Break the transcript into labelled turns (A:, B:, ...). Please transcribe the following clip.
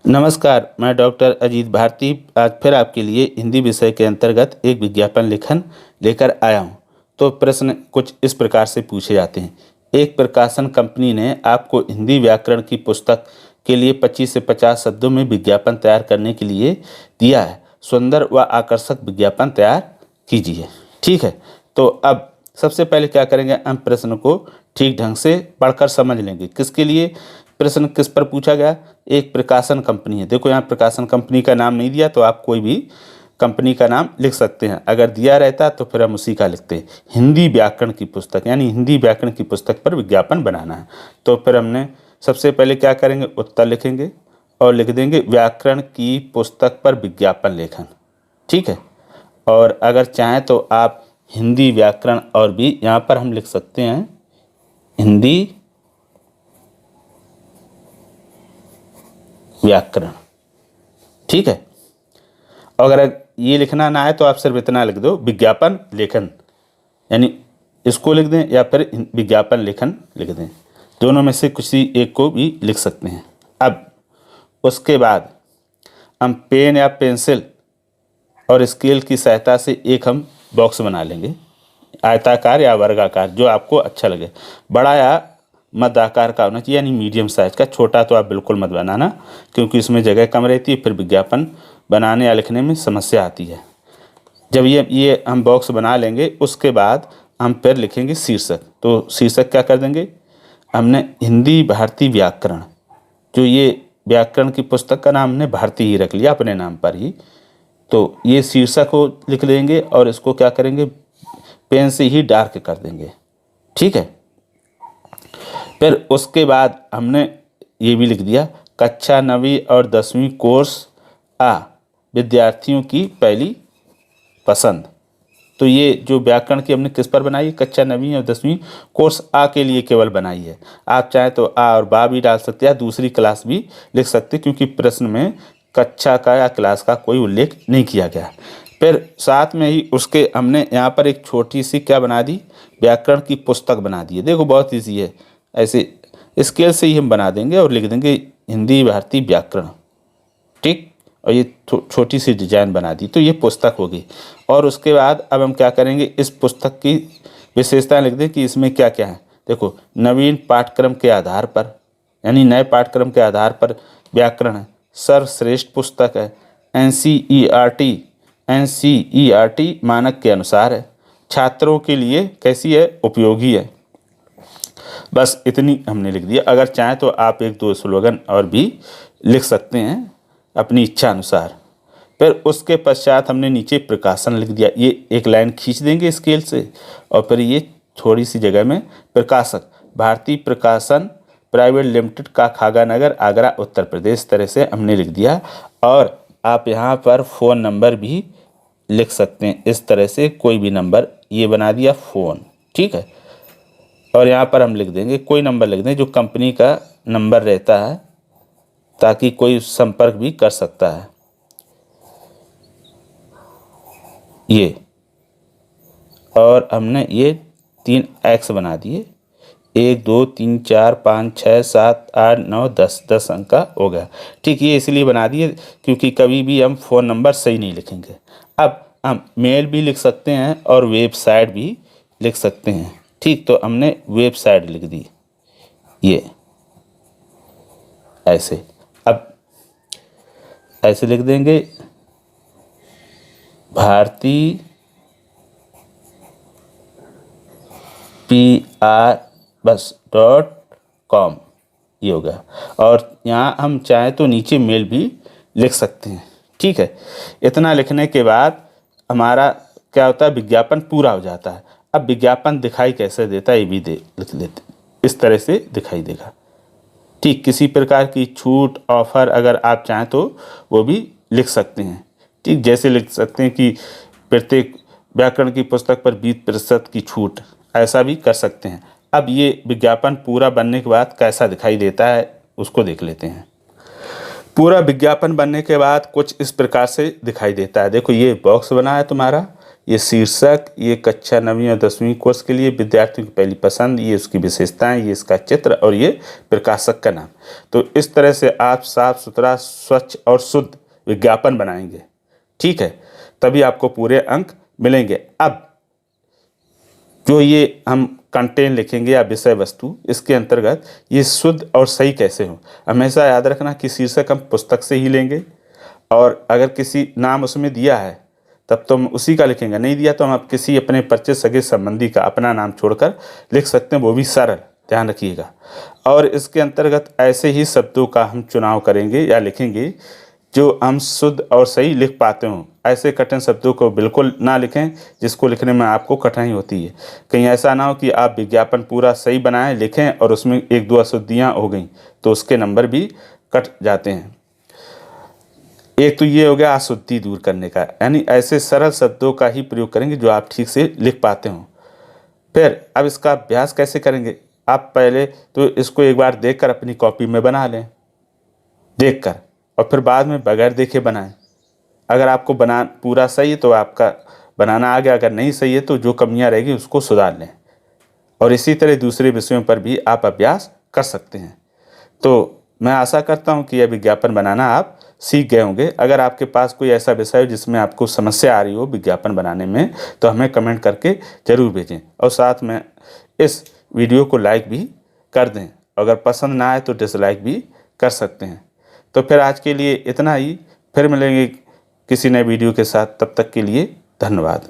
A: नमस्कार, मैं डॉक्टर अजीत भारती आज फिर आपके लिए हिंदी विषय के अंतर्गत एक विज्ञापन लेखन लेकर आया हूँ। तो प्रश्न कुछ इस प्रकार से पूछे जाते हैं। एक प्रकाशन कंपनी ने आपको हिंदी व्याकरण की पुस्तक के लिए 25 से 50 शब्दों में विज्ञापन तैयार करने के लिए दिया है। सुंदर व आकर्षक विज्ञापन तैयार कीजिए। ठीक है, तो अब सबसे पहले क्या करेंगे, हम प्रश्न को ठीक ढंग से पढ़कर समझ लेंगे। किसके लिए प्रश्न किस पर पूछा गया? एक प्रकाशन कंपनी है। देखो यहाँ प्रकाशन कंपनी का नाम नहीं दिया, तो आप कोई भी कंपनी का नाम लिख सकते हैं। अगर दिया रहता तो फिर हम उसी का लिखते हैं। हिंदी व्याकरण की पुस्तक, यानी हिंदी व्याकरण की पुस्तक पर विज्ञापन बनाना है। तो फिर हमने सबसे पहले क्या करेंगे, उत्तर लिखेंगे और लिख देंगे व्याकरण की पुस्तक पर विज्ञापन लेखन। ठीक है, और अगर चाहें तो आप हिंदी व्याकरण और भी यहाँ पर हम लिख सकते हैं हिंदी व्याकरण। ठीक है, अगर ये लिखना ना आए तो आप सिर्फ इतना लिख दो विज्ञापन लेखन, यानी इसको लिख दें या फिर विज्ञापन लेखन लिख दें। दोनों में से किसी एक को भी लिख सकते हैं। अब उसके बाद हम पेन या पेंसिल और स्केल की सहायता से एक हम बॉक्स बना लेंगे, आयताकार या वर्गाकार, जो आपको अच्छा लगे। बड़ा या मध्य आकार का होना चाहिए, यानी मीडियम साइज का। छोटा तो आप बिल्कुल मत बनाना, क्योंकि इसमें जगह कम रहती है, फिर विज्ञापन बनाने या लिखने में समस्या आती है। जब ये हम बॉक्स बना लेंगे, उसके बाद हम फिर लिखेंगे शीर्षक। तो शीर्षक क्या कर देंगे, हमने हिंदी भारती व्याकरण, जो ये व्याकरण की पुस्तक का नाम हमने भारती ही रख लिया अपने नाम पर ही। तो ये शीर्षक को लिख देंगे और इसको क्या करेंगे, पेन से ही डार्क कर देंगे। ठीक है, फिर उसके बाद हमने ये भी लिख दिया कक्षा 9वीं और 10वीं कोर्स आ विद्यार्थियों की पहली पसंद। तो ये जो व्याकरण की हमने किस पर बनाई है, कक्षा 9वीं और 10वीं कोर्स आ के लिए केवल बनाई है। आप चाहे तो आ और बा भी डाल सकते हैं, दूसरी क्लास भी लिख सकते, क्योंकि प्रश्न में कक्षा का या क्लास का कोई उल्लेख नहीं किया गया। फिर साथ में ही उसके हमने यहाँ पर एक छोटी सी क्या बना दी, व्याकरण की पुस्तक बना दी है। देखो बहुत ईजी है, ऐसे स्केल से ही हम बना देंगे और लिख देंगे हिंदी भारती व्याकरण। ठीक, और ये छोटी सी डिजाइन बना दी, तो ये पुस्तक होगी। और उसके बाद अब हम क्या करेंगे, इस पुस्तक की विशेषताएं लिख दें कि इसमें क्या क्या है। देखो, नवीन पाठ्यक्रम के आधार पर, यानी नए पाठ्यक्रम के आधार पर व्याकरण है, सर्वश्रेष्ठ पुस्तक है, एनसीईआरटी मानक के अनुसार है, छात्रों के लिए कैसी है, उपयोगी है। बस इतनी हमने लिख दिया। अगर चाहें तो आप एक दो स्लोगन और भी लिख सकते हैं अपनी इच्छा अनुसार। फिर उसके पश्चात हमने नीचे प्रकाशन लिख दिया। ये एक लाइन खींच देंगे स्केल से, और फिर ये थोड़ी सी जगह में प्रकाशक भारतीय प्रकाशन प्राइवेट लिमिटेड का खागानगर आगरा उत्तर प्रदेश, तरह से हमने लिख दिया। और आप यहाँ पर फ़ोन नंबर भी लिख सकते हैं, इस तरह से कोई भी नंबर, ये बना दिया फ़ोन। ठीक है, और यहाँ पर हम लिख देंगे कोई नंबर लिख दें जो कंपनी का नंबर रहता है, ताकि कोई संपर्क भी कर सकता है। ये, और हमने ये 3 एक्स बना दिए, 1 2 3 4 5 6 7 8 9 10 अंक का हो गया। ठीक, ये इसलिए बना दिए क्योंकि कभी भी हम फ़ोन नंबर सही नहीं लिखेंगे। अब हम मेल भी लिख सकते हैं और वेबसाइट भी लिख सकते हैं। ठीक, तो हमने वेबसाइट लिख दी, ये ऐसे। अब ऐसे लिख देंगे भारती PR बस .com, ये हो गया। और यहाँ हम चाहें तो नीचे मेल भी लिख सकते हैं। ठीक है, इतना लिखने के बाद हमारा क्या होता है, विज्ञापन पूरा हो जाता है। अब विज्ञापन दिखाई कैसे देता है, ये भी लिख लेते, इस तरह से दिखाई देगा। ठीक, किसी प्रकार की छूट ऑफर अगर आप चाहें तो वो भी लिख सकते हैं। ठीक, जैसे लिख सकते हैं कि प्रत्येक व्याकरण की पुस्तक पर 20% की छूट, ऐसा भी कर सकते हैं। अब ये विज्ञापन पूरा बनने के बाद कैसा दिखाई देता है, उसको देख लेते हैं। पूरा विज्ञापन बनने के बाद कुछ इस प्रकार से दिखाई देता है। देखो, ये बॉक्स बना है तुम्हारा, ये शीर्षक, ये कक्षा 9वीं और 10वीं कोर्स के लिए विद्यार्थियों की पहली पसंद, ये उसकी विशेषताएं, ये इसका चित्र और ये प्रकाशक का नाम। तो इस तरह से आप साफ सुथरा, स्वच्छ और शुद्ध विज्ञापन बनाएंगे, ठीक है, तभी आपको पूरे अंक मिलेंगे। अब जो ये हम कंटेंट लिखेंगे या विषय वस्तु, इसके अंतर्गत ये शुद्ध और सही कैसे हो। हमेशा याद रखना कि शीर्षक हम पुस्तक से ही लेंगे, और अगर किसी नाम उसमें दिया है तब तो हम उसी का लिखेंगे, नहीं दिया तो हम आप किसी अपने परिचित सगे संबंधी का अपना नाम छोड़कर लिख सकते हैं, वो भी सरल, ध्यान रखिएगा। और इसके अंतर्गत ऐसे ही शब्दों का हम चुनाव करेंगे या लिखेंगे जो हम शुद्ध और सही लिख पाते हों। ऐसे कठिन शब्दों को बिल्कुल ना लिखें जिसको लिखने में आपको कठिनाई होती है। कहीं ऐसा ना हो कि आप विज्ञापन पूरा सही बनाएं, लिखें और उसमें 1-2 अशुद्धियाँ हो गई तो उसके नंबर भी कट जाते हैं। एक तो ये हो गया अशुद्धि दूर करने का, यानी ऐसे सरल शब्दों का ही प्रयोग करेंगे जो आप ठीक से लिख पाते हो। फिर अब इसका अभ्यास कैसे करेंगे, आप पहले तो इसको एक बार देखकर अपनी कॉपी में बना लें, देखकर, और फिर बाद में बगैर देखे बनाएं। अगर आपको बना पूरा सही है तो आपका बनाना आ गया, अगर नहीं सही है तो जो कमियां रहेगी उसको सुधार लें। और इसी तरह दूसरे विषयों पर भी आप अभ्यास कर सकते हैं। तो मैं आशा करता हूं कि यह विज्ञापन बनाना आप सीख गए होंगे। अगर आपके पास कोई ऐसा विषय हो जिसमें आपको समस्या आ रही हो विज्ञापन बनाने में, तो हमें कमेंट करके ज़रूर भेजें, और साथ में इस वीडियो को लाइक भी कर दें। अगर पसंद ना आए तो डिसलाइक भी कर सकते हैं। तो फिर आज के लिए इतना ही, फिर मिलेंगे किसी नए वीडियो के साथ, तब तक के लिए धन्यवाद।